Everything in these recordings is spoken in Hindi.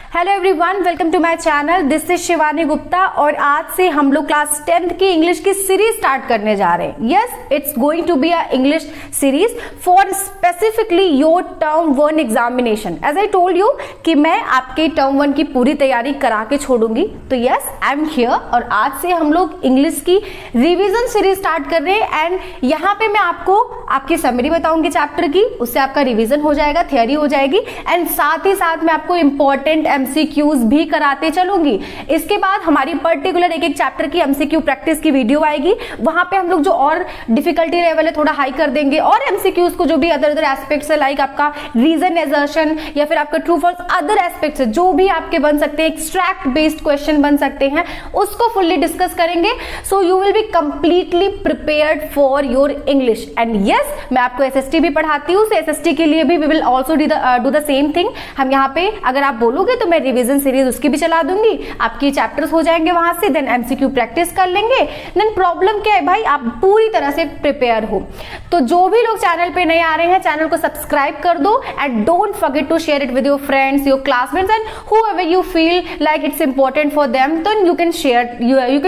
Hello everyone, welcome to my channel. This is Shivani Gupta और आज से हम लोग क्लास 10th की इंग्लिश की सीरीज स्टार्ट करने जा रहे हैं। Yes, it's going to be a English series for specifically your term 1 examination. As I told you कि मैं आपके टर्म 1 की पूरी तैयारी करा के छोड़ूंगी। तो यस, आई एम हियर और आज से हम लोग इंग्लिश की रिविजन सीरीज स्टार्ट कर रहे हैं। एंड यहाँ पे मैं आपको आपकी समरी बताऊंगी चैप्टर की, उससे आपका रिविजन हो जाएगा, थियरी हो जाएगी एंड साथ ही साथ मैं आपको इंपॉर्टेंट एमसीक्यूज भी कराते चलूंगी। इसके बाद हमारी पर्टिकुलर एक एक चैप्टर की एमसीक्यू प्रैक्टिस की वीडियो आएगी। वहां पे हम लोग जो और डिफिकल्टी लेवल है थोड़ा हाई कर देंगे और एमसीक्यूज को जो भी अदर एस्पेक्ट्स है लाइक आपका रीजन एजर्शन या फिर आपका ट्रू फॉल्स अदर एस्पेक्ट्स जो भी आपके बन सकते हैं, एक्सट्रैक्ट बेस्ड क्वेश्चन बन सकते हैं, उसको फुल्ली डिस्कस करेंगे। So you will be completely prepared for your English. And yes, मैं आपको एसएसटी भी पढ़ाती हूँ, एसएसटी के लिए भी we will also do the same thing. हम यहाँ पे अगर आप बोलोगे तो मैं रिवीजन सीरीज उसकी भी चला दूंगी, आपकी चैप्टर्स हो जाएंगे वहां से, देन एमसीक्यू प्रैक्टिस कर लेंगे। देन प्रॉब्लम क्या है भाई, आप पूरी तरह से प्रिपेयर हो। तो जो भी लोग चैनल पे नए आ रहे हैं, चैनल को सब्सक्राइब कर दो and don't forget to share it with your friends, your classmates and whoever you feel like it's important for them, then you can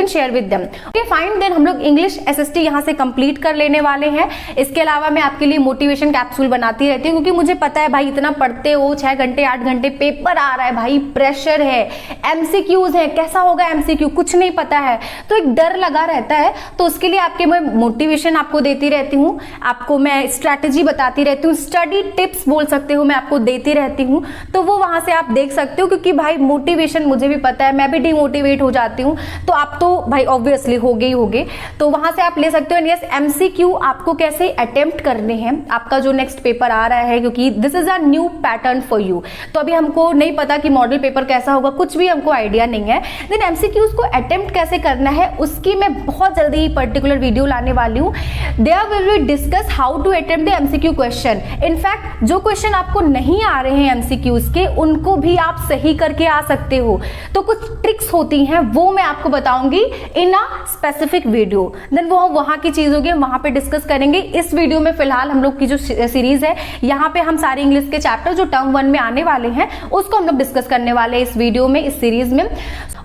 share with them. Okay, fine. Then हम लोग इंग्लिश एसएसटी यहाँ से कंप्लीट कर लेने वाले हैं। इसके अलावा मैं आपके लिए मोटिवेशन कैप्सूल बनाती रहती हूँ क्योंकि मुझे पता है भाई इतना पढ़ते हो, 6 घंटे 8 घंटे पेपर आ रहा है भाई, प्रेशर है, एमसीक्यूज है, कैसा होगा एमसीक्यू कुछ नहीं पता है, तो एक डर लगा रहता है। तो उसके लिए आपके मैं मोटिवेशन आपको देती रहती हूँ, आपको मैं स्ट्रैटेजी बताती रहती हूँ, स्टडी टिप्स बोल सकते हो मैं आपको देती रहती हूँ। तो वो वहां से आप देख सकते हो क्योंकि भाई मोटिवेशन मुझे भी पता है, मैं भी डिमोटिवेट हो जाती हूँ, तो आप तो भाई ऑब्वियसली होगे ही होगे, तो वहां से आप ले सकते हो। यस, एमसीक्यू आपको कैसे अटेम्प्ट करने हैं, आपका जो नेक्स्ट पेपर आ रहा है, क्योंकि this is a new pattern for you. तो अभी हमको नहीं पता कि मॉडल पेपर कैसा होगा, कुछ भी हमको आइडिया नहीं है। देन एमसीक्यूज को अटेम्प्ट कैसे करना है उसकी मैं बहुत जल्दी पर्टिकुलर वीडियो लाने वाली हूँ। There will be discuss how to attempt the MCQ question. In fact जो क्वेश्चन आपको नहीं आ रहे हैं एमसीक्यूज के, उनको भी आप सही करके आ सकते हो। तो कुछ ट्रिक्स होती हैं वो मैं आपको बताऊंगी इन अ स्पेसिफिक वीडियो। देन वो वहां की चीज होगी, वहां पे डिस्कस करेंगे। इस वीडियो में फिलहाल हम लोग की जो सीरीज है, यहाँ पे हम सारे इंग्लिश के चैप्टर जो टर्म 1 में आने वाले हैं उसको हम लोग डिस्कस करने वाले हैं इस वीडियो में, इस सीरीज में।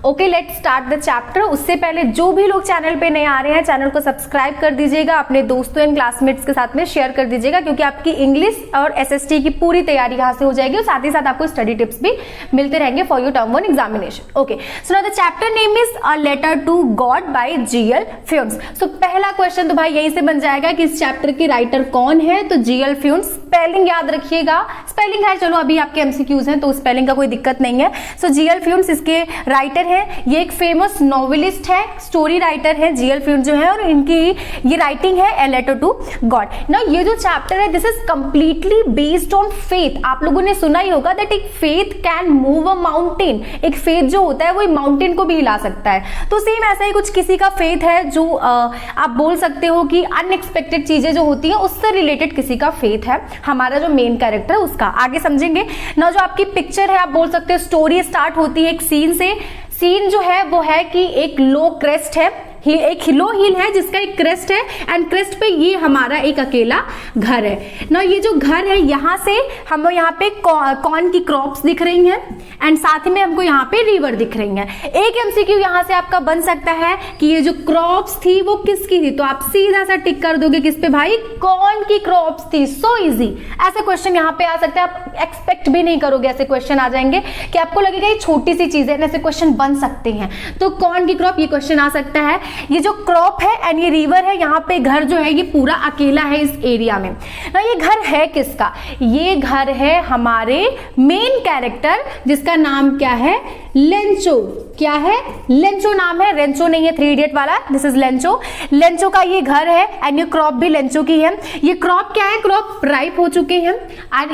Okay, let's start the chapter. उससे पहले जो भी लोग चैनल पे नए आ रहे हैं, चैनल को सब्सक्राइब कर दीजिएगा, अपने दोस्तों एंड क्लासमेट्स के साथ में शेयर कर दीजिएगा क्योंकि आपकी इंग्लिश और एसएसटी की पूरी तैयारी यहाँ से हो जाएगी और साथ ही साथ आपको स्टडी टिप्स भी मिलते रहेंगे for your term 1 examination. Okay, so now the chapter name is a letter to God by G L Fuentes. So पहला क्वेश्चन तो भाई यहीं से बन जाएगा कि इस चैप्टर की राइटर कौन है, तो जीएल फ्यून्स। स्पेलिंग याद रखिएगा, स्पेलिंग है, चलो अभी आपके एमसीक्यूज हैं तो स्पेलिंग का कोई दिक्कत नहीं है। सो जीएल फ्यून्स इसके राइटर है, ये एक फेमस नॉवेलिस्ट है, स्टोरी राइटर है जीएल फ्यून्स जो है, और इनकी ये राइटिंग है a letter to God. Now ये जो चैप्टर है this is completely based on faith. आप लोगों ने सुना ही होगा दैट एक faith can move a mountain. एक फेथ जो होता है वो माउंटेन को भी हिला सकता है। तो सेम ऐसा ही कुछ किसी का फेथ है जो आप बोल सकते हो कि अनएक्सपेक्टेड चीजें जो होती हैं उससे रिलेटेड किसी का फेथ है, हमारा जो मेन कैरेक्टर है उसका। आगे समझेंगे ना। जो आपकी पिक्चर है, आप बोल सकते हो स्टोरी स्टार्ट होती है एक सीन से। सीन जो है वो है कि एक लो क्रेस्ट है, एक लो हिल है जिसका एक क्रेस्ट है एंड क्रेस्ट पे ये हमारा एक अकेला घर है ना। ये जो घर है यहाँ से हमें यहाँ पे कॉर्न की क्रॉप्स दिख रही हैं एंड साथ में हमको यहाँ पे रिवर दिख रही हैं। एक एमसीक्यू यहाँ से आपका बन सकता है कि ये जो क्रॉप्स थी वो किसकी थी, तो आप सीधा सा टिक कर दोगे किस पे भाई, कॉर्न की क्रॉप्स थी। सो इजी, ऐसे क्वेश्चन यहाँ पे आ सकते हैं, आप एक्सपेक्ट भी नहीं करोगे ऐसे क्वेश्चन आ जाएंगे कि आपको लगेगा ये छोटी सी चीज है, ऐसे क्वेश्चन बन सकते हैं। तो कॉर्न की क्रॉप ये क्वेश्चन आ सकता है। ये जो क्रॉप है एंड ये रिवर है, यहाँ पे घर जो है ये पूरा अकेला है इस एरिया में। ना ये घर है किसका, ये घर है हमारे मेन कैरेक्टर जिसका नाम क्या है, लेंचो। क्या है, लेंचो नाम है, रेंचो नहीं है 3 इडियट वाला, दिस इज लेंचो। लेंचो का ये घर है एंड ये क्रॉप भी लेंचो की है। ये क्रॉप क्या है, क्रॉप राइप हो चुके हैं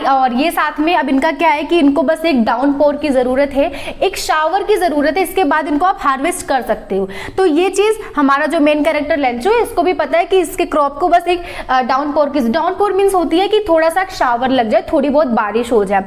और ये साथ में अब इनका क्या है कि इनको बस एक डाउनपोर की जरूरत है, एक शावर की जरूरत है, इसके बाद इनको आप हार्वेस्ट कर सकते हो। तो ये चीज हमारा जो मेन कैरेक्टर लेंचो है इसको भी पता है कि इसके क्रॉप को बस एक डाउनपोर मीन्स होती है कि थोड़ा सा शावर लग जाए, थोड़ी बहुत बारिश हो जाए,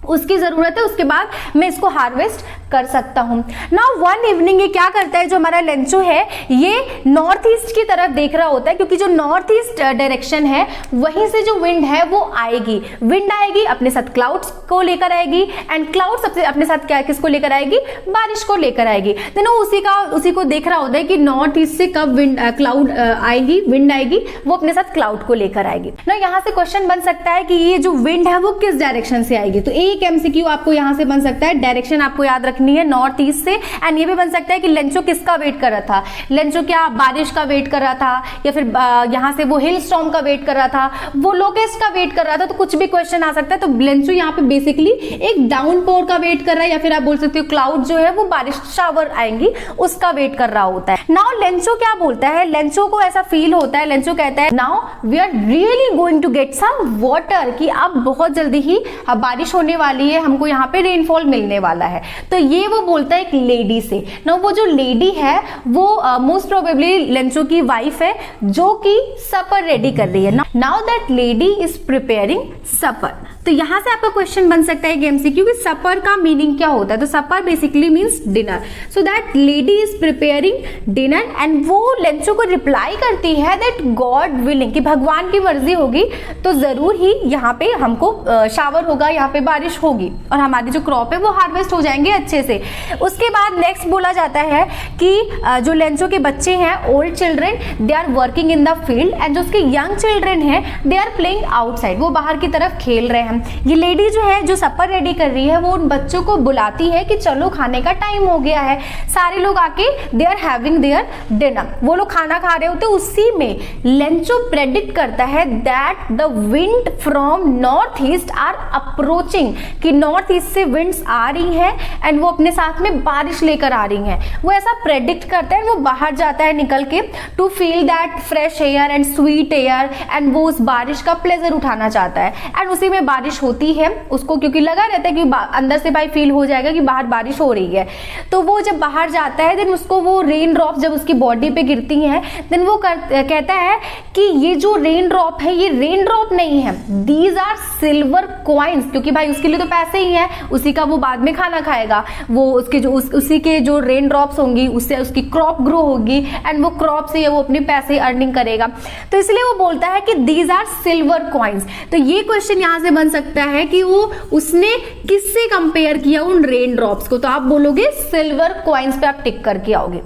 उसकी जरूरत है, उसके बाद मैं इसको हार्वेस्ट कर सकता हूँ। नाउ वन इवनिंग ये क्या करता है, जो हमारा लेंचो है ये नॉर्थ ईस्ट की तरफ देख रहा होता है, क्योंकि जो नॉर्थ ईस्ट डायरेक्शन है वहीं से जो विंड है वो आएगी। विंड आएगी अपने साथ क्लाउड्स को लेकर आएगी, एंड क्लाउड सबसे अपने साथ क्या किसको लेकर आएगी, बारिश को लेकर आएगी। देन उसी को देख रहा होता है कि नॉर्थ ईस्ट से कब क्लाउड आएगी, विंड आएगी, वो अपने साथ क्लाउड को लेकर आएगी। ना यहाँ से क्वेश्चन बन सकता है कि ये जो विंड है वो किस डायरेक्शन से आएगी, तो एक एमसीक्यू आपको यहाँ से बन सकता है, डायरेक्शन आपको याद रखनी है नॉर्थ ईस्ट से। एंड ये भी बन सकता है कि लेंचो किसका वेट कर रहा था, लेंचो क्या बारिश का वेट कर रहा था, या फिर यहाँ से वो हिल स्टॉर्म का वेट कर रहा था, वो लोकेस्ट का वेट कर रहा था, तो कुछ भी क्वेश्चन आ सकता है। तो लेंचो यहाँ पे बेसिकली एक डाउनपोर का वेट कर रहा है, या फिर आप बोल सकते हो क्लाउड जो है वो बारिश शावर आएंगी उसका वेट कर रहा होता है। नाउ लेंचो क्या बोलता है, लेंचो को ऐसा फील होता है, लेंचो कहता है now we are really going to get some water, कि अब बहुत जल्दी ही बारिश होने वाली है, हमको यहाँ पे रेनफॉल मिलने वाला है। तो ये वो बोलता है एक लेडी से। नाउ वो जो लेडी है वो मोस्ट प्रोबेबली लेंचो की वाइफ है, जो कि सपर रेडी कर रही है। Now that lady is preparing supper. तो यहां से आपका क्वेश्चन बन सकता है कि एमसीक्यू कि सपर का मीनिंग क्या होता है, तो supper basically means dinner. So that lady is preparing dinner, and वो लेंचो को रिप्लाई करती है दैट गॉड विलिंग, कि भगवान की मर्जी होगी तो जरूर ही यहाँ पे हमको शावर होगा, यहाँ पे बारिश होगी और हमारी जो क्रॉप है वो हार्वेस्ट हो जाएंगे अच्छे से। उसके बाद नेक्स्ट बोला जाता है कि जो लेंचो के बच्चे हैं old children they are working in the field, and जो उसके यंग चिल्ड्रन हैं दे आर प्लेइंग आउटसाइड, वो बाहर की तरफ खेल रहे हैं। ये लेडी जो है जो सपर रेडी कर रही है वो उन बच्चों को बुलाती है कि चलो खाने का टाइम हो गया है। सारे लोग आके they are having their dinner, वो लोग खाना खा रहे होते। उसी में लेंचो प्रेडिक्ट करता है that the wind from north east are approaching, कि नॉर्थ ईस्ट से विंड्स आ रही हैं एंड वो अपने साथ में बारिश लेकर आ रही हैं। वो ऐसा प्रेडिक्ट करता है, वो बाहर जाता है निकल के to feel that fresh air and sweet air, and वो उस बारिश का प्लेजर उठाना चाहता है। एंड उसी में बारिश होती है उसको, क्योंकि लगा रहता है कि अंदर से भाई फील हो जाएगा कि बाहर बारिश हो रही है। तो वो जब बाहर जाता है देन उसको वो रेन ड्रॉप जब उसकी बॉडी पे गिरती हैं देन वो कहता है कि ये जो रेन ड्रॉप है ये रेन ड्रॉप नहीं है, दीज आर सिल्वर कॉइन्स, क्योंकि भाई उसके लिए तो पैसे ही हैं, उसी का वो बाद में खाना खाएगा। वो उसके जो उसी के जो रेन ड्रॉप्स होंगी उससे उसकी क्रॉप ग्रो होगी, एंड वो क्रॉप से वो अपने पैसे अर्निंग करेगा। तो इसलिए वो बोलता है कि दीज आर सिल्वर कॉइन्स। तो ये क्वेश्चन यहां से बन सकता है कि वो उसने किससे कंपेयर किया उन रेन ड्रॉप्स को, तो आप बोलोगे सिल्वर कॉइन्स पे आप टिक करके आओगे।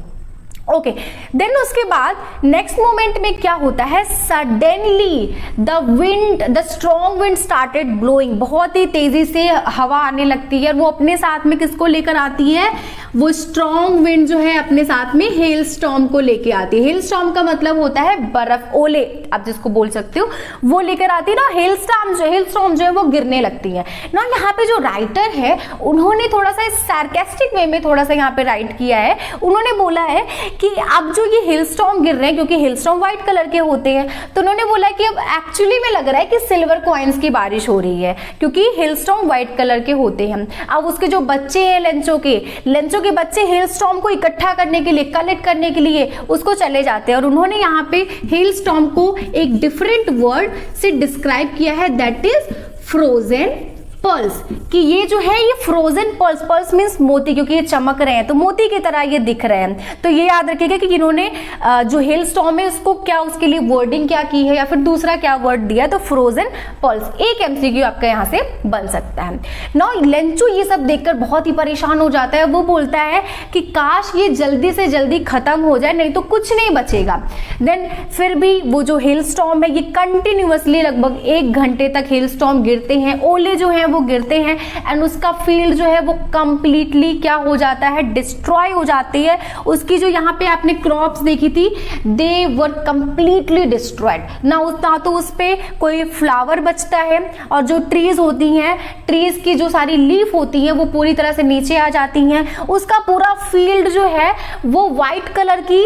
ओके, देन उसके बाद नेक्स्ट मोमेंट में क्या होता है, suddenly the strong wind started blowing, बहुत ही तेजी से हवा आने लगती है। वो अपने साथ में किसको लेकर आती है, वो स्ट्रॉन्ग विंड जो है अपने साथ में हेल स्टॉर्म को लेके आती है। हेल स्टॉर्म का मतलब होता है बर्फ, ओले आप जिसको बोल सकते हो, वो लेकर आती है ना। हेल स्टॉर्म जो है वो गिरने लगती है ना। यहाँ पे जो राइटर है उन्होंने थोड़ा सा सार्केस्टिक वे में थोड़ा सा यहाँ पे राइट किया है। उन्होंने बोला है कि अब जो ये हिल स्टॉर्म गिर रहे हैं, क्योंकि हिल स्टॉर्म व्हाइट कलर के होते हैं, तो उन्होंने बोला कि अब एक्चुअली में लग रहा है कि सिल्वर कॉइन्स की बारिश हो रही है, क्योंकि हिल स्टॉर्म व्हाइट कलर के होते हैं। अब उसके जो बच्चे हैं लेंचो के बच्चे हिल स्टॉर्म को इकट्ठा करने के लिए, कलेक्ट करने के लिए उसको चले जाते हैं, और उन्होंने यहाँ पे हिल स्टॉर्म को एक डिफरेंट वर्ड से डिस्क्राइब किया है, दैट इज फ्रोजन पर्ल्स, कि ये जो है ये फ्रोजन पर्ल्स मींस मोती, क्योंकि ये चमक रहे हैं तो मोती की तरह ये दिख रहे हैं। तो ये याद रखिएगा कि इन्होंने जो हेल स्टॉर्म है उसको क्या, उसके लिए वर्डिंग क्या की है या फिर दूसरा क्या वर्ड दिया, तो फ्रोजन पर्ल्स। एक एमसीक्यू आपका यहाँ से बन सकता है। नाउ लेंचो ये सब देखकर बहुत ही परेशान हो जाता है। वो बोलता है कि काश ये जल्दी से जल्दी खत्म हो जाए, नहीं तो कुछ नहीं बचेगा। देन फिर भी वो जो हेल स्टॉर्म है ये कंटिन्यूअसली लगभग 1 घंटे तक हेल स्टॉर्म गिरते हैं, ओले जो है वो गिरते हैं, एंड उसका फील्ड जो है वो कंप्लीटली क्या हो जाता है, डिस्ट्रॉय हो जाती है। उसकी जो यहाँ पे आपने क्रॉप्स देखी थी दे वर कंप्लीटली डिस्ट्रॉयड, ना तो उस पे कोई फ्लावर बचता है, और जो ट्रीज होती हैं, ट्रीज की जो सारी लीफ होती हैं वो पूरी तरह से नीचे आ जाती हैं। उसका पूरा फील्ड जो है वो व्हाइट कलर की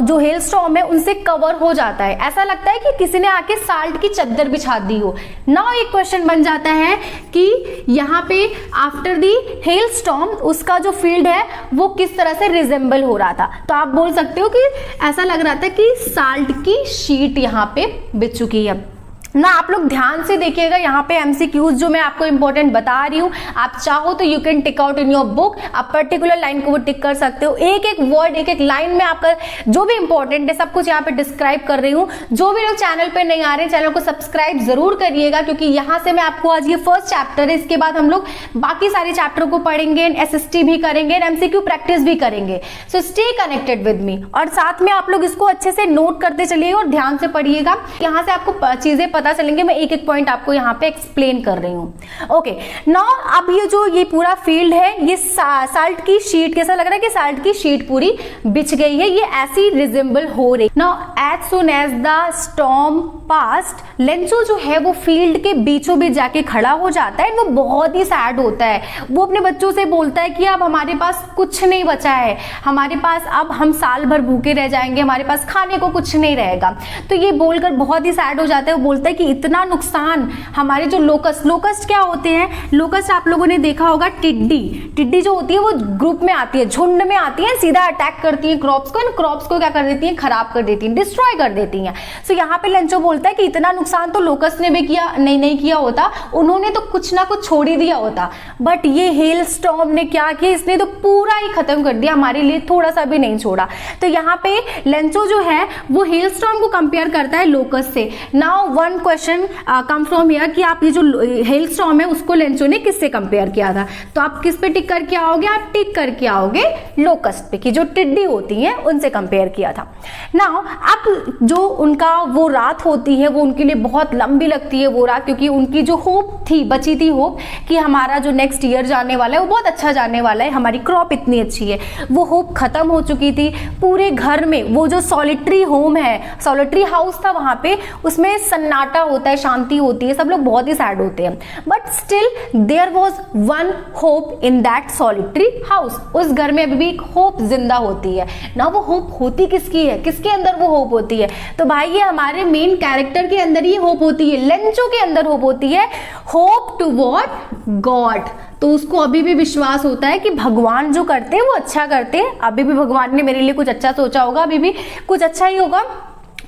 जो हेल स्टॉर्म है उनसे कवर हो जाता है। ऐसा लगता है कि किसी ने आके साल्ट की चद्दर बिछा दी हो। नाउ एक क्वेश्चन बन जाता है कि यहाँ पे आफ्टर दी हेल स्टॉर्म उसका जो फील्ड है वो किस तरह से रिजेंबल हो रहा था, तो आप बोल सकते हो कि ऐसा लग रहा था कि साल्ट की शीट यहाँ पे बिछ चुकी है। ना आप लोग ध्यान से देखिएगा, यहाँ पे एमसीक्यूज जो मैं आपको इंपॉर्टेंट बता रही हूँ, आप चाहो तो you can tick out in your book, आप पर्टिकुलर लाइन को वो टिक कर सकते हो। एक एक वर्ड, एक एक लाइन में आपका जो भी इंपॉर्टेंट है सब कुछ यहाँ पे डिस्क्राइब कर रही हूँ। जो भी लोग चैनल पे नहीं आ रहे चैनल को सब्सक्राइब जरूर करिएगा, क्योंकि यहाँ से मैं आपको आज ये फर्स्ट चैप्टर है, इसके बाद हम लोग बाकी सारे चैप्टर को पढ़ेंगे, एसएसटी भी करेंगे, एमसीक्यू प्रैक्टिस भी करेंगे। सो स्टे कनेक्टेड विद मी, और साथ में आप लोग इसको अच्छे से नोट करते चलिएगा और ध्यान से पढ़िएगा। यहाँ से आपको चीजें पता चलेंगे, मैं एक एक पॉइंट आपको यहाँ पे एक्सप्लेन कर रही हूँ। ओके नाउ अब ये पूरा फील्ड है, ये साल्ट की शीट, कैसा लग रहा है कि साल्ट की शीट पूरी बिछ गई है, ये ऐसी रिजेंबल हो रही। Now as soon as the storm passed, Lencho जो है वो फील्ड के बीचों बीच जाके खड़ा हो जाता है। वो बहुत ही सैड होता है, वो अपने बच्चों से बोलता है कि अब हमारे पास कुछ नहीं बचा है, हमारे पास अब हम साल भर भूखे रह जाएंगे, हमारे पास खाने को कुछ नहीं रहेगा। तो ये बोलकर बहुत ही सैड हो जाता है। वो बोलता है कि इतना नुकसान, हमारे जो लोकस्ट क्या होते हैं, लोकस्ट आप लोगों ने देखा होगा, टिड्डी जो होती है वो ग्रुप में आती है, झुंड में आती है, सीधा अटैक करती है क्रॉप्स को, एंड क्रॉप्स को क्या कर देती है, खराब कर देती है, डिस्ट्रॉय कर देती है। सो यहाँ पे लेंचो बोलता है कि इतना नुकसान तो लोकस्ट ने भी किया नहीं किया होता, उन्होंने तो कुछ ना कुछ छोड़ ही दिया होता, बट ये हेल स्टॉर्म ने क्या किया, इसने तो पूरा ही खत्म कर दिया, हमारे लिए थोड़ा सा भी नहीं छोड़ा। तो यहाँ पे लेंचो जो है वो हेल स्टॉर्म को कंपेयर करता है लोकस्ट से। Now one question come from here कि आप ये जो हेल स्टॉर्म है उसको लेंचो ने किससे कंपेयर किया था, तो आप किस पे टिक करके आओगे, आप टिक करके आओगे लोकस्ट पे, कि जो टिड्डी होती हैं उनसे कंपेयर किया था। नाउ अब जो उनका वो रात होती है वो उनके लिए बहुत लंबी लगती है वो रात, क्योंकि उनकी जो होप थी, बची थी होप कि हमारा जो नेक्स्ट ईयर जाने वाला है वो बहुत अच्छा जाने वाला है, हमारी क्रॉप इतनी अच्छी है, वो होप खत्म हो चुकी थी। पूरे घर में वो जो सॉलिटरी होम है, सॉलिटरी हाउस था वहां पे, उसमें सन्नाटा होता है, शांति होती है, सब लोग बहुत ही सैड होते हैं, but still there was one hope in that solitary house. उस घर में अभी भी एक होप जिंदा होती है ना। वो होप होती किसकी है, किसके अंदर वो होप होती है, तो भाई ये हमारे मेन कैरेक्टर के अंदर ही होप होती है, लेंचो के अंदर होप होती है, होप टू व्हाट, गॉड। तो उसको अभी भी विश्वास होता है कि भगवान जो करते हैं वो अच्छा करते हैं, अभी भी भगवान ने मेरे लिए कुछ अच्छा सोचा होगा, अभी भी कुछ अच्छा ही होगा।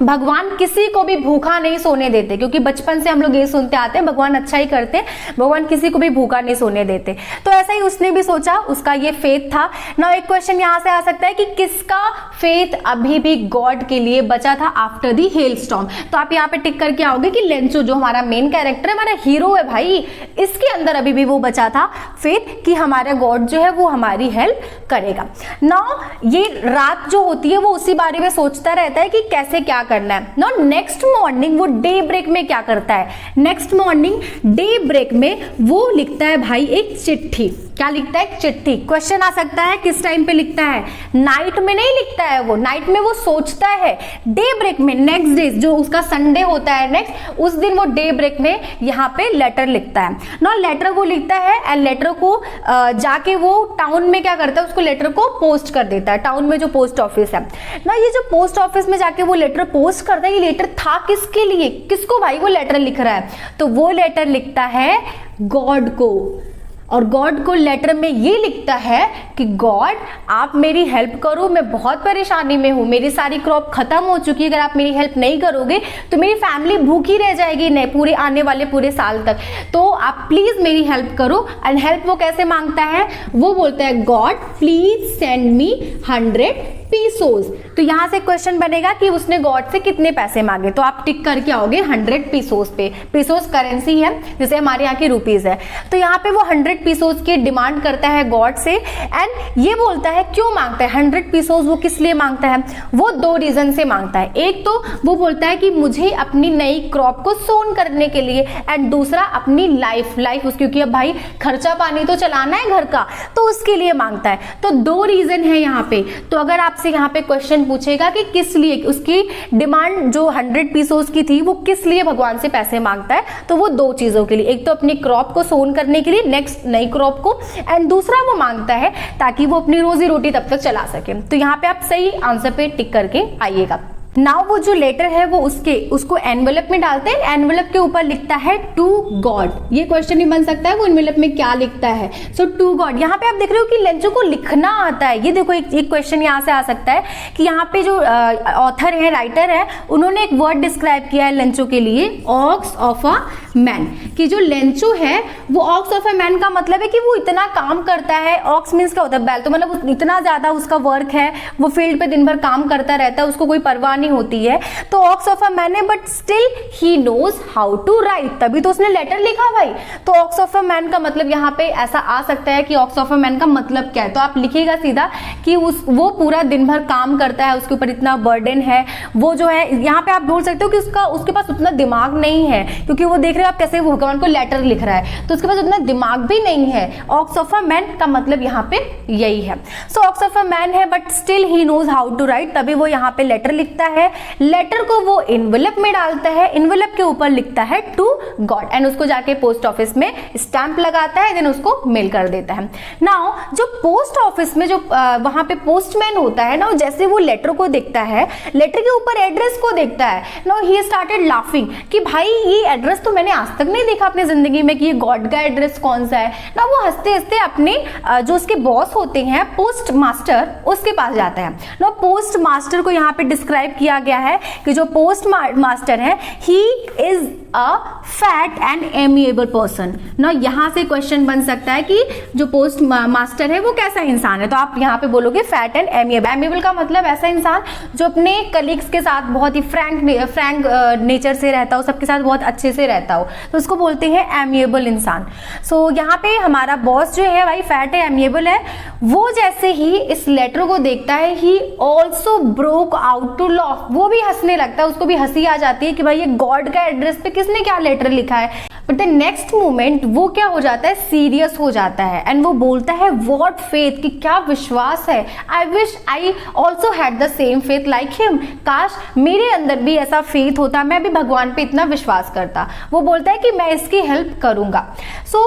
भगवान किसी को भी भूखा नहीं सोने देते, क्योंकि बचपन से हम लोग ये सुनते आते हैं भगवान अच्छा ही करते हैं, भगवान किसी को भी भूखा नहीं सोने देते। तो ऐसा ही उसने भी सोचा, उसका ये फेथ था ना। एक क्वेश्चन यहां से आ सकता है कि किसका फेथ अभी भी गॉड के लिए बचा था आफ्टर दी हेल स्टॉर्म। तो आप यहाँ पे टिक करके आओगे कि लेंचो जो हमारा मेन कैरेक्टर है, हमारा हीरो है भाई, इसके अंदर अभी भी वो बचा था फेथ कि हमारा गॉड जो है वो हमारी हेल्प करेगा। नाउ ये रात जो होती है वो उसी बारे में सोचता रहता है कि कैसे क्या करना है। नाउ नेक्स्ट मॉर्निंग वो डे ब्रेक में क्या करता है, नेक्स्ट मॉर्निंग डे ब्रेक में वो लिखता है भाई एक चिट्ठी। क्या लिखता है, चिट्ठी। क्वेश्चन आ सकता है किस टाइम पे लिखता है, नाइट में नहीं लिखता है वो, नाइट में वो सोचता है, डे ब्रेक में, नेक्स्ट डे जो उसका संडे होता है नेक्स्ट, उस दिन वो डे ब्रेक में यहाँ पे लेटर लिखता है ना। लेटर वो लिखता है एंड लेटर को जाके वो टाउन में क्या करता है, उसको लेटर को पोस्ट कर देता है, टाउन में जो पोस्ट ऑफिस है ना। ये जो पोस्ट ऑफिस में जाके वो लेटर पोस्ट करता है, ये लेटर था किसके लिए, किसको भाई वो लेटर लिख रहा है, तो वो लेटर लिखता है गॉड को। और गॉड को लेटर में ये लिखता है कि गॉड आप मेरी हेल्प करो, मैं बहुत परेशानी में हूँ, मेरी सारी क्रॉप खत्म हो चुकी है, अगर आप मेरी हेल्प नहीं करोगे तो मेरी फैमिली भूखी रह जाएगी नहीं पूरे आने वाले पूरे साल तक, तो आप प्लीज मेरी हेल्प करो। एंड हेल्प वो कैसे मांगता है, वो बोलता है God please send me 100 pesos. तो यहां से क्वेश्चन बनेगा कि उसने गॉड से कितने पैसे मांगे, तो आप टिक करके आओगे 100 पीसोस पे। पीसोस करेंसी है जैसे हमारे यहाँ की रुपीज है, तो यहाँ पे वो 100 पीसोस की डिमांड करता है गॉड से। एंड ये बोलता है क्यों मांगता है 100 पीसोस, वो किस लिए मांगता है, वो दो रीजन से मांगता है। एक तो वो बोलता है कि मुझे अपनी नई क्रॉप को सोन करने के लिए, एंड दूसरा अपनी लाइफ क्योंकि अब भाई खर्चा पानी तो चलाना है घर का, तो उसके लिए मांगता है। तो दो रीजन है यहाँ पे। तो अगर आपसे यहाँ पे क्वेश्चन पूछेगा कि किस लिए उसकी डिमांड जो 100 पीसोस की थी वो किस लिए भगवान से पैसे मांगता है, तो वो दो चीजों के लिए, एक तो अपनी क्रॉप को सोन करने के लिए नेक्स्ट नई क्रॉप को, एंड दूसरा वो मांगता है ताकि वो अपनी रोजी रोटी तब तक चला सके। तो यहाँ पे आप सही आंसर पे टिक करके आइएगा। नाउ वो जो लेटर है वो उसको एनवेलप में डालते हैं, एनवेलप के ऊपर लिखता है टू गॉड। ये क्वेश्चन ही बन सकता है वो एनवेलप में क्या लिखता है। सो टू गॉड, यहाँ पे आप देख रहे हो कि लेंचो को लिखना आता है। ये देखो एक क्वेश्चन यहाँ से आ सकता है कि यहाँ पे जो ऑथर है, राइटर है, उन्होंने एक वर्ड डिस्क्राइब किया है लेंचो के लिए, ऑक्स ऑफ अ मैन, कि जो लेंचो है वो ऑक्स ऑफ अ मैन का मतलब है कि वो इतना काम करता है। ऑक्स मीन्स क्या होता है? बैल। तो मतलब इतना ज्यादा उसका वर्क है, वो फील्ड पे दिन भर काम करता रहता है, उसको कोई परवाह नहीं होती है। तो ऑक्स ऑफ अ मैन है, but still he knows how to write, तभी तो उसने लेटर लिखा भाई। तो ऑक्स ऑफ अ मैन का मतलब यहाँ पे ऐसा आ सकता है कि ऑक्स ऑफ अ मैन का मतलब क्या है। तो आप लिखिएगा सीधा कि वो पूरा दिन भर काम करता है, उसके ऊपर इतना बर्डन है। वो जो है यहाँ पे आप बोल सकते हो कि उसके पास उतना दिमाग नहीं है, क्योंकि वो देख रहे हो आप कैसे भगवान को लेटर लिख रहा है, तो उसके पास उतना दिमाग भी नहीं है। ऑक्स ऑफ अ मैन का मतलब यहाँ पे यही है। So ox of a man है, but still he knows how to write, तभी वो यहाँ पे लेटर लिखता है। लेटर को वो एनवेलप में डालता है, एनवेलप के ऊपर लिखता है टू गॉड, एंड उसको जाके पोस्ट ऑफिस में स्टैंप लगाता है, देन उसको मेल कर देता है। नाउ जो पोस्ट ऑफिस में जो वहां पे पोस्टमैन होता है ना, जैसे वो लेटर को देखता है, लेटर के ऊपर एड्रेस को देखता है, नाउ ही स्टार्टेड लाफिंग कि भाई ये एड्रेस तो मैंने आज तक नहीं देखा अपनी जिंदगी में कि ये गॉड का एड्रेस कौन सा है ना। वो हंसते हंसते अपने जो उसके बॉस होते हैं पोस्ट मास्टर, उसके पास जाता है ना। पोस्ट मास्टर को यहाँ पे डिस्क्राइब किया गया है कि जो पोस्ट मास्टर है, he is a fat and amiable person ना। यहाँ से क्वेश्चन बन सकता है कि जो पोस्ट मास्टर है वो कैसा इंसान है, तो आप यहाँ पे बोलोगे फैट एंड एमिएबल। एमिएबल का मतलब ऐसा इंसान जो अपने कलीग्स के साथ बहुत ही फ्रैंक नेचर से रहता हो, सबके साथ बहुत अच्छे से रहता हो, तो उसको बोलते हैं एमिएबल इंसान। सो यहाँ पे हमारा बॉस जो है भाई फैट है, एमिएबल है। वो जैसे ही इस लेटर को देखता है, he also broke out to laugh, वो भी हंसने लगता है, उसको भी हंसी आ जाती है कि भाई ये गॉड का एड्रेस पे किसने क्या लेटर लिखा है। बट द नेक्स्ट मोमेंट वो क्या हो जाता है, सीरियस हो जाता है, एंड वो बोलता है व्हाट फेथ, कि क्या विश्वास है। I wish I also had the same faith like him, काश मेरे अंदर भी ऐसा फेथ होता, मैं भी भगवान पे इतना विश्वास करता। वो बोलता है कि मैं इसकी हेल्प करूंगा। सो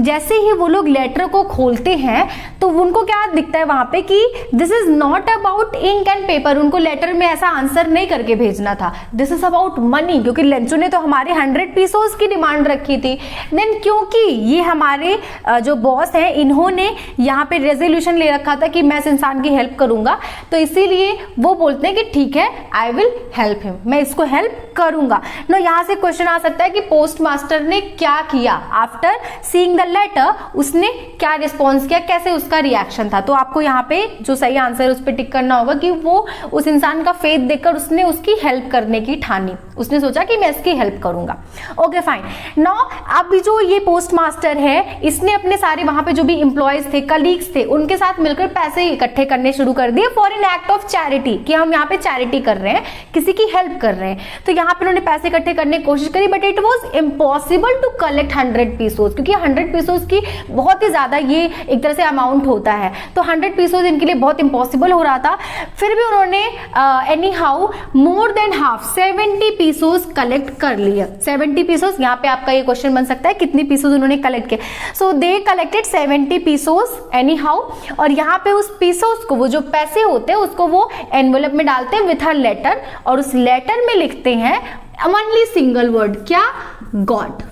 जैसे ही वो लोग लेटर को खोलते हैं तो उनको क्या दिखता है वहां पे कि this is not about ink and paper. उनको लेटर में ऐसा आंसर नहीं करके भेजना था, दिस इज अबाउट मनी, क्योंकि लेंचो ने तो हमारे 100 पीसोस की डिमांड रखी थी। देन क्योंकि ये हमारे जो बॉस हैं, इन्होंने यहाँ पे रेजोल्यूशन ले रखा था कि मैं इस इंसान की हेल्प करूंगा, तो इसीलिए वो बोलते हैं कि ठीक है आई विल हेल्प हिम, मैं इसको हेल्प करूंगा ना। यहाँ से क्वेश्चन आ सकता है कि पोस्ट मास्टर ने क्या किया आफ्टर सीइंग द लेटर, उसने क्या रिस्पॉन्स किया, कैसे उसका रिएक्शन था। तो आपको यहाँ पे जो सही आंसर उस पर टिक करना होगा कि वो उस इंसान का फेथ देखकर उसने उसकी हेल्प करने की ठानी, उसने सोचा कि मैं इसकी हेल्प करूंगा। Okay fine. नाउ अब जो ये पोस्ट मास्टर है, इसने अपने सारे वहां पे जो भी एम्प्लॉयज थे, कलीग्स थे, उनके साथ मिलकर पैसे इकट्ठे करने शुरू कर दिए for an act of charity, कि हम यहाँ पे चैरिटी कर रहे हैं, किसी की हेल्प कर रहे हैं। तो यहाँ पे उन्होंने पैसे इकट्ठे करने की कोशिश करी, but it was impossible to collect 100 pesos, क्योंकि 100 पीसोस की बहुत ही ज्यादा ये एक तरह से अमाउंट होता है, तो 100 पीसोस इनके लिए बहुत इम्पॉसिबल हो रहा था। फिर भी उन्होंने any how more than half 70 pesos collect कर लिए। 70 पीसोस, यहाँ पे आपका ये क्वेश्चन बन सकता है कितनी पीसोस उन्होंने कलेक्ट किए। So they collected 70 pesos anyhow, और यहाँ पे उस पीसोस को, वो जो पैसे होते हैं उसको वो एनवेलप में डालते हैं विथ अ लेटर, और उस लेटर में लिखते हैं ओनली सिंगल वर्ड, क्या, गॉड।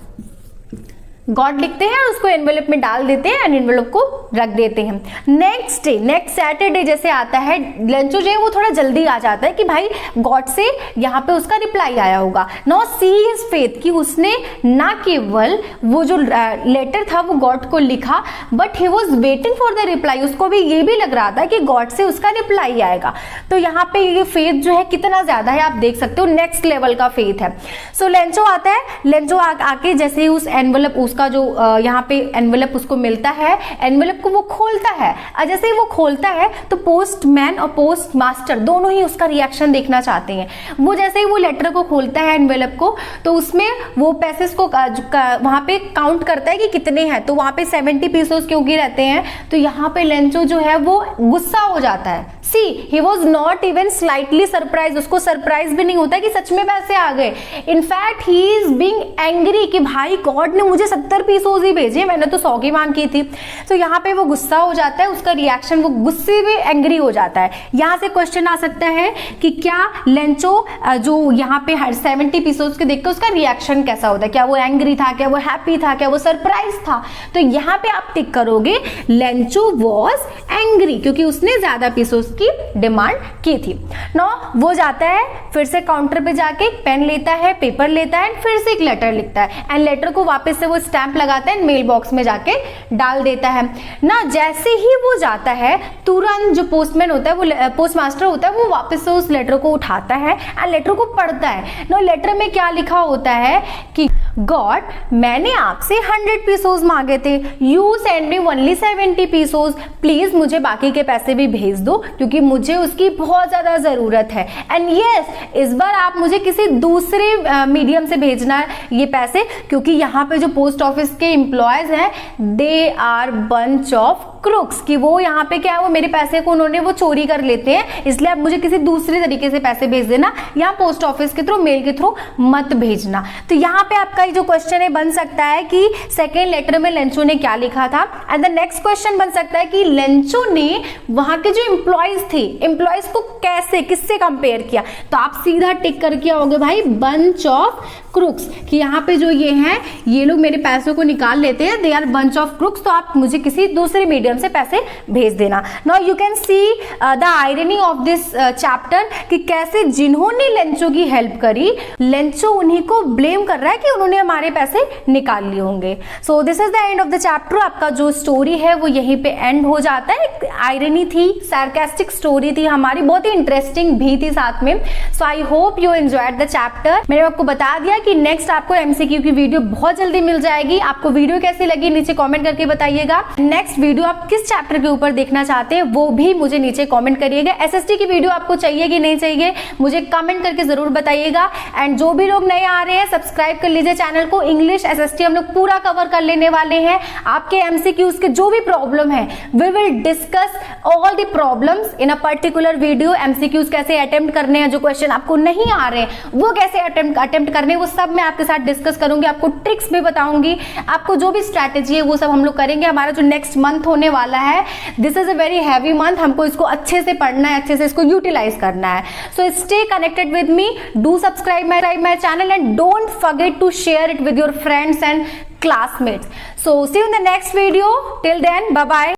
गॉड लिखते हैं और उसको एनवेलप में डाल देते हैं एंड एनवेलप को रख देते हैं। नेक्स्ट डे, नेक्स्ट सैटरडे जैसे आता है, लेंचो जो है वो थोड़ा जल्दी आ जाता है कि भाई गॉड से यहाँ पे उसका रिप्लाई आया होगा। नाउ सी हिज फेथ, कि उसने ना केवल वो जो लेटर था वो गॉड को लिखा, but he was waiting for the reply, उसको भी ये भी लग रहा था कि गॉड से उसका रिप्लाई आएगा। तो यहाँ पे ये फेथ जो है कितना ज्यादा है आप देख सकते हो, नेक्स्ट लेवल का फेथ है। सो लेंचो आता है, लेंचो आके जैसे ही उस एनवेलप का जो यहाँ पे एनवेलप उसको मिलता है, एनवेलप को वो खोलता है, और जैसे ही वो खोलता है तो पोस्टमैन और पोस्ट मास्टर दोनों ही उसका रिएक्शन देखना चाहते हैं। वो जैसे ही वो लेटर को खोलता है एनवेलप को, तो उसमें वो पैसेस को वहां पे काउंट करता है कि कितने हैं, तो वहां पे 70 पीसोस क्योंकि रहते हैं, तो यहाँ पे लेंचो जो है वो गुस्सा हो जाता है, see he was not even slightly surprise, उसको सरप्राइज भी नहीं होता कि सच में पैसे आ गए। In fact he is being angry कि भाई गॉड ने मुझे 70 पीसोज ही भेजे, मैंने तो 100 की मांग की थी। तो यहाँ पे वो गुस्सा हो जाता है, उसका रिएक्शन, वो गुस्से में एंग्री हो जाता है। यहाँ से क्वेश्चन आ सकता है कि क्या लेंचो जो यहाँ पे 70 पीसोज के देख के उसका रिएक्शन कैसा होता है, क्या वो एंग्री था, क्या वो हैप्पी था, क्या वो सरप्राइज था। तो यहाँ पे आप टिक करोगे लेंचो वॉज एंग्री, क्योंकि उसने ज्यादा पीसोज की डिमांड की थी। नो वो जाता है फिर से काउंटर पे जाके पेन लेता है, पेपर लेता है, फिर से एक लेटर लिखता है एंड लेटर को वापस से वो स्टैंप लगाता है, मेल बॉक्स में जाके डाल देता है ना। जैसे ही वो जाता है तुरंत जो पोस्टमैन होता है, वो पोस्ट मास्टर होता है, वो वापस से उस लेटर को उठाता है एंड लेटर को पढ़ता है। नो लेटर में क्या लिखा होता है कि गॉड मैंने आपसे 100 पीसोज मांगे थे, you send me only 70 pesos, please मुझे बाकी के पैसे भी भेज दो क्योंकि मुझे उसकी बहुत ज्यादा जरूरत है। एंड यस इस बार आप मुझे किसी दूसरे मीडियम से भेजना है ये पैसे, क्योंकि यहाँ पे जो पोस्ट ऑफिस के एम्प्लॉयज हैं they are bunch of crooks, कि वो यहाँ पे क्या है, वो मेरे पैसे को उन्होंने वो चोरी कर लेते हैं, इसलिए आप मुझे किसी दूसरे तरीके से पैसे भेज देना, यहाँ पोस्ट ऑफिस के थ्रू, मेल के थ्रू मत भेजना। तो यहाँ पे आपका जो क्वेश्चन है बन सकता है कि सेकेंड लेटर में लेंचो ने क्या लिखा था। एंड द नेक्स्ट क्वेश्चन बन सकता है कि लेंचो ने वहां के जो एम्प्लॉयज थे, एम्प्लॉयज को कैसे, किससे कंपेयर किया। तो आप सीधा टिक करके आओगे भाई बंच ऑफ क्रूक्स, कि यहाँ पे जो ये हैं ये लोग मेरे पैसों को निकाल लेते हैं, they are bunch of crooks, तो आप मुझे किसी दूसरे मीडियम से पैसे भेज देना। Now you can see the irony of this chapter, कि कैसे जिन्होंने लेंचो की हेल्प करी, लेंचो उन्हीं को ब्लेम कर रहा है कि उन्होंने हमारे पैसे निकाल लिए होंगे। So this is the end of the chapter. आपका जो स्टोरी है वो यहीं पे एंड हो जाता है। एक आयरनी थी, सार्कास्टिक स्टोरी थी हमारी, बहुत ही इंटरेस्टिंग भी थी साथ में। So I hope you enjoyed the chapter. मैंने आपको बता दिया कि नेक्स्ट आपको एमसीक्यू की वीडियो बहुत जल्दी मिल जाएगी। आपको वीडियो कैसी लगी नीचे कमेंट करके बताइएगा। नेक्स्ट वीडियो आप किस चैप्टर के ऊपर देखना चाहते हैं वो भी मुझे नीचे कमेंट करिएगा। एसएसटी की वीडियो आपको चाहिए कि नहीं चाहिए मुझे कमेंट करके जरूर बताइएगा। एंड जो भी लोग नए आ रहे हैं सब्सक्राइब कर लीजिए चैनल को। इंग्लिश एसएसटी हम लोग पूरा कवर कर लेने वाले हैं। आपके एमसीक्यूज के जो भी प्रॉब्लम है we will discuss all the problems in a particular video. MCQs कैसे अटेम्प्ट करने हैं, जो क्वेश्चन आपको नहीं आ रहे हैं वो कैसे अटेम्प्ट करने हैं, वो सब मैं आपके साथ डिस्कस करूंगी। आपको ट्रिक्स भी बताऊंगी, आपको जो भी स्ट्रैटेजी है वो सब हम लोग करेंगे। हमारा जो नेक्स्ट मंथ होने वाला है this is a very heavy month, हमको इसको अच्छे से पढ़ना है, अच्छे से इसको यूटिलाइज करना है। So stay connected with me, do subscribe my channel and don't forget to share it with your friends and classmates. So see you in the next video. Till then, bye bye.